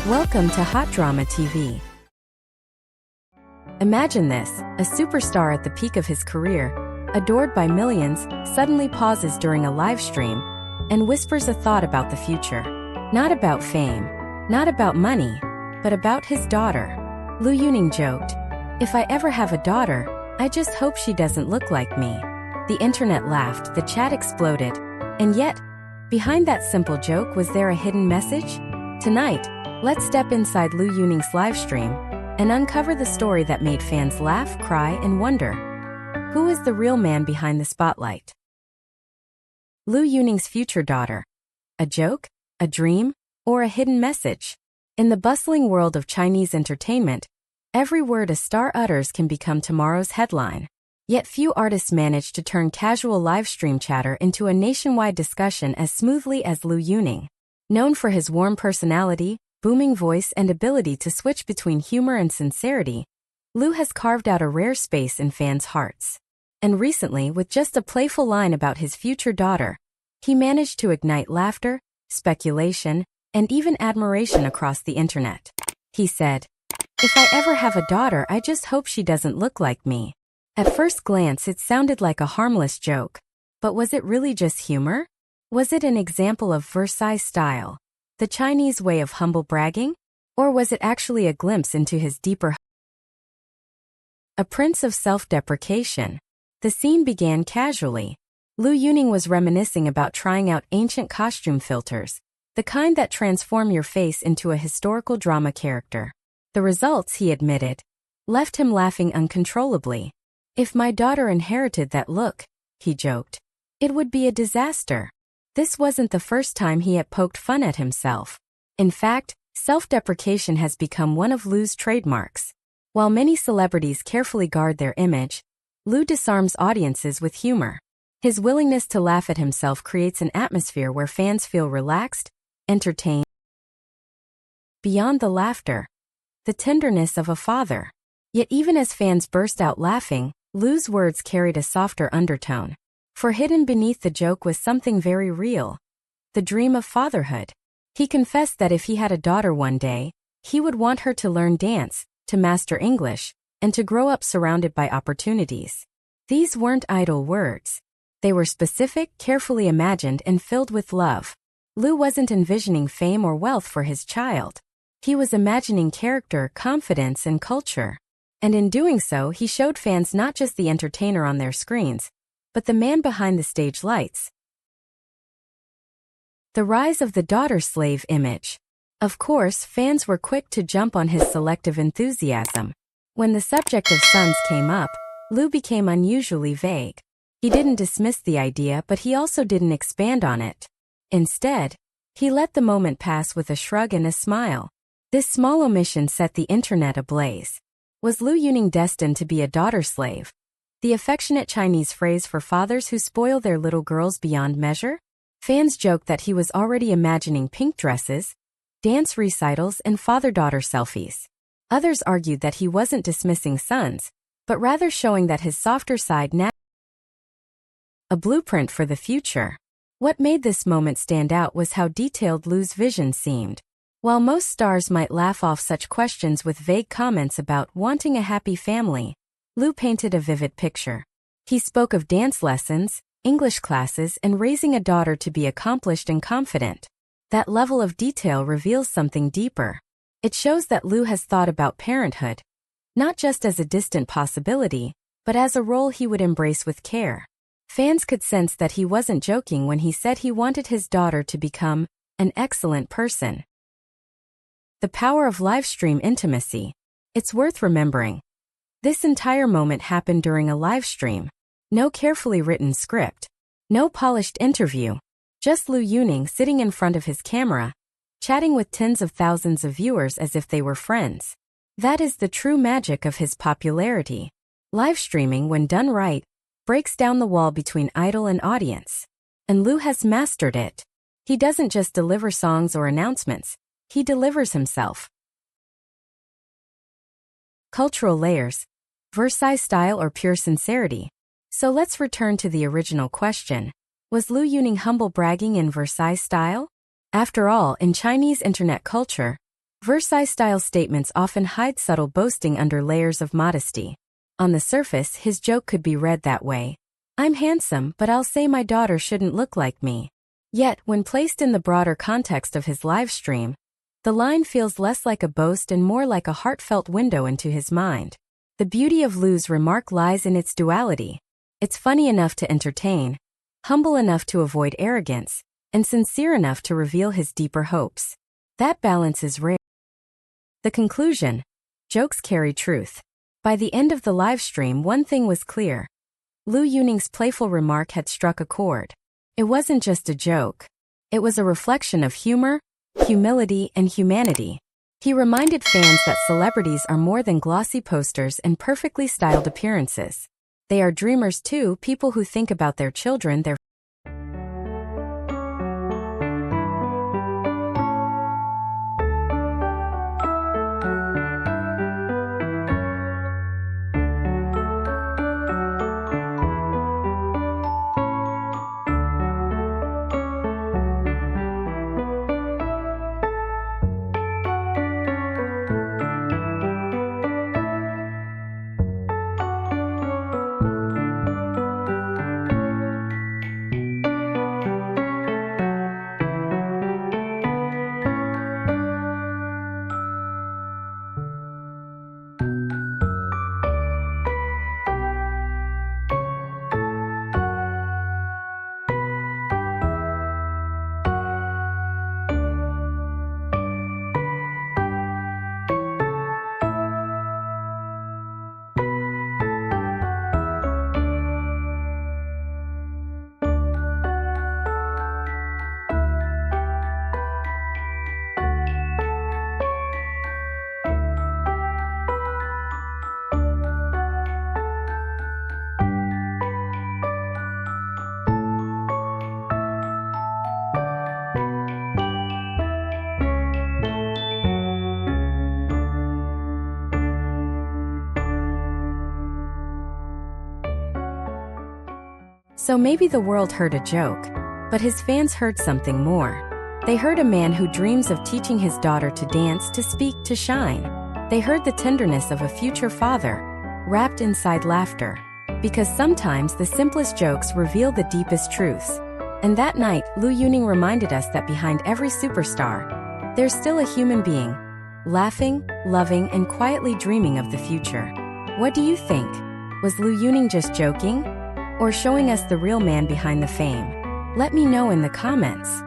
Welcome to Hot Drama TV. Imagine this, a superstar at the peak of his career, adored by millions, suddenly pauses during a live stream and whispers a thought about the future. Not about fame, not about money, but about his daughter. Liu Yuning joked, "If I ever have a daughter, I just hope she doesn't look like me." The internet laughed, the chat exploded. And yet, behind that simple joke, was there a hidden message? Tonight, let's step inside Liu Yuning's livestream and uncover the story that made fans laugh, cry, and wonder. Who is the real man behind the spotlight? Liu Yuning's future daughter. A joke? A dream? Or a hidden message? In the bustling world of Chinese entertainment, every word a star utters can become tomorrow's headline. Yet few artists manage to turn casual livestream chatter into a nationwide discussion as smoothly as Liu Yuning. Known for his warm personality, booming voice, and ability to switch between humor and sincerity, Liu has carved out a rare space in fans' hearts. And recently, with just a playful line about his future daughter, he managed to ignite laughter, speculation, and even admiration across the internet. He said, "If I ever have a daughter, I just hope she doesn't look like me." At first glance, it sounded like a harmless joke. But was it really just humor? Was it an example of Versailles style, the Chinese way of humble bragging? Or was it actually a glimpse into his deeper A prince of self-deprecation? The scene began casually. Liu Yuning was reminiscing about trying out ancient costume filters, the kind that transform your face into a historical drama character. The results, he admitted, left him laughing uncontrollably. "If my daughter inherited that look," he joked, "it would be a disaster." This wasn't the first time he had poked fun at himself. In fact, self-deprecation has become one of Liu's trademarks. While many celebrities carefully guard their image, Liu disarms audiences with humor. His willingness to laugh at himself creates an atmosphere where fans feel relaxed, entertained. Beyond the laughter, the tenderness of a father. Yet even as fans burst out laughing, Liu's words carried a softer undertone. For hidden beneath the joke was something very real. The dream of fatherhood. He confessed that if he had a daughter one day, he would want her to learn dance, to master English, and to grow up surrounded by opportunities. These weren't idle words. They were specific, carefully imagined, and filled with love. Liu wasn't envisioning fame or wealth for his child. He was imagining character, confidence, and culture. And in doing so, he showed fans not just the entertainer on their screens, but the man behind the stage lights. The rise of the daughter-slave image. Of course, fans were quick to jump on his selective enthusiasm. When the subject of sons came up, Liu became unusually vague. He didn't dismiss the idea, but he also didn't expand on it. Instead, he let the moment pass with a shrug and a smile. This small omission set the internet ablaze. Was Liu Yuning destined to be a daughter slave? The affectionate Chinese phrase for fathers who spoil their little girls beyond measure? Fans joked that he was already imagining pink dresses, dance recitals, and father-daughter selfies. Others argued that he wasn't dismissing sons, but rather showing that his softer side a blueprint for the future. What made this moment stand out was how detailed Liu's vision seemed. While most stars might laugh off such questions with vague comments about wanting a happy family, Liu painted a vivid picture. He spoke of dance lessons, English classes, and raising a daughter to be accomplished and confident. That level of detail reveals something deeper. It shows that Liu has thought about parenthood, not just as a distant possibility, but as a role he would embrace with care. Fans could sense that he wasn't joking when he said he wanted his daughter to become an excellent person. The power of livestream intimacy. It's worth remembering. This entire moment happened during a live stream. No carefully written script. No polished interview. Just Liu Yuning sitting in front of his camera, chatting with tens of thousands of viewers as if they were friends. That is the true magic of his popularity. Live streaming, when done right, breaks down the wall between idol and audience. And Liu has mastered it. He doesn't just deliver songs or announcements. He delivers himself. Cultural layers. Versailles style or pure sincerity? So let's return to the original question. Was Liu Yuning humble bragging in Versailles style? After all, in Chinese internet culture, Versailles-style statements often hide subtle boasting under layers of modesty. On the surface, his joke could be read that way. I'm handsome, but I'll say my daughter shouldn't look like me. Yet, when placed in the broader context of his live stream, the line feels less like a boast and more like a heartfelt window into his mind. The beauty of Liu's remark lies in its duality. It's funny enough to entertain, humble enough to avoid arrogance, and sincere enough to reveal his deeper hopes. That balance is rare. The conclusion: jokes carry truth. By the end of the live stream, one thing was clear. Liu Yuning's playful remark had struck a chord. It wasn't just a joke. It was a reflection of humor, humility, and humanity. He reminded fans that celebrities are more than glossy posters and perfectly styled appearances. They are dreamers too, people who think about their children, their So maybe the world heard a joke, but his fans heard something more. They heard a man who dreams of teaching his daughter to dance, to speak, to shine. They heard the tenderness of a future father, wrapped inside laughter. Because sometimes the simplest jokes reveal the deepest truths. And that night, Liu Yuning reminded us that behind every superstar, there's still a human being, laughing, loving, and quietly dreaming of the future. What do you think? Was Liu Yuning just joking? Or showing us the real man behind the fame? Let me know in the comments.